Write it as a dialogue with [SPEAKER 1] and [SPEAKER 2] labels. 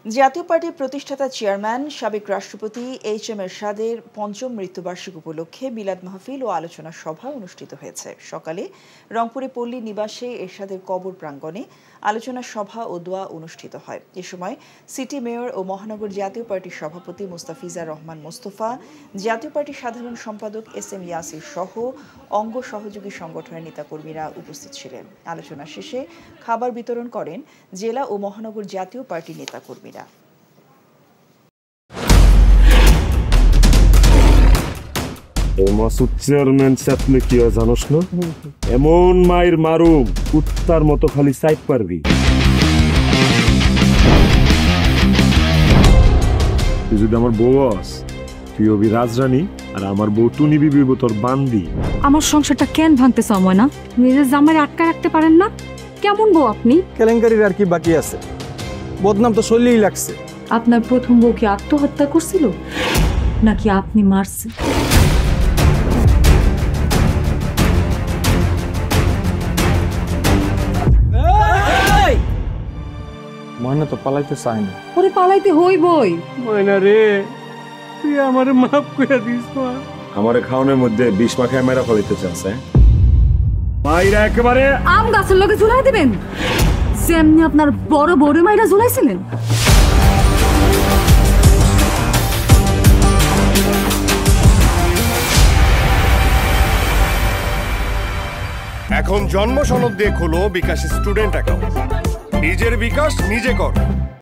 [SPEAKER 1] জাতীয় পার্টির প্রতিষ্ঠাতা চেয়ারম্যান সাবেক রাষ্ট্রপতি এইচ.এম. এরশাদের পঞ্চম মৃত্যুবার্ষিকী উপলক্ষে মিলাদ মাহফিল ও আলোচনা সভা অনুষ্ঠিত হয়েছে। সকালে রংপুরে পল্লী নিবাসে এরশাদের কবর প্রাঙ্গণে আলোচনা সভা ও দোয়া অনুষ্ঠিত হয়। এ সময় সিটি মেয়র ও মহানগর জাতীয় পার্টির সভাপতি মুস্তাফিজার রহমান মোস্তফা, জাতীয় পার্টির সাধারণ সম্পাদক এস.এম. ইয়াসির সহ অঙ্গ সহযোগী সংগঠনের নেতাকর্মীরা উপস্থিত ছিলেন। আলোচনা শেষে খাবার বিতরণ করেন জেলা ও মহানগর জাতীয় পার্টির নেতাকর্মীরা।
[SPEAKER 2] মাসুদ চেয়ারম্যান সাথে কি জানোস না? এমন মায়ের মারুম কুত্তার মতো খালি সাইড পারবি। তুই যদি আমার বউ আস, তুই হবি রাজরানী আর আমার বউ টুনি বিবি তোর বান্দি।
[SPEAKER 3] আমার সংসারটা কেন ভাঙতে সময় না? নিজের জামাই আটকা রাখতে পারেন না? কেমন বউ আপনি?
[SPEAKER 4] কেলেঙ্কারির আর কি বাকি আছে? বদনাম তো শৈলেই লাগছে।
[SPEAKER 3] আপনার প্রথম বউ কি আত্মহত্যা করছিল নাকি আপনি মারছেন?
[SPEAKER 4] ময়না তো পালাইতে চায় না।
[SPEAKER 3] ওরে পালাইতে হইবই।
[SPEAKER 4] ময়না রে, তুই আমারে মাফ করে দিস।
[SPEAKER 2] আমারে খাওয়ানোর মধ্যে বিষ মাখায় মেরা ফলাইতে চাচ্ছে। মাইরা একেবারে
[SPEAKER 3] আম গাছের লগে ঝুলাই দিবেন যেমনি আপনার বড় বড় মাইরা ঝুলাইছিলেন।
[SPEAKER 5] এখন জন্ম সনদ দিয়ে খোলো বিকাশ স্টুডেন্ট অ্যাকাউন্ট। নিজের বিকাশ নিজে কর।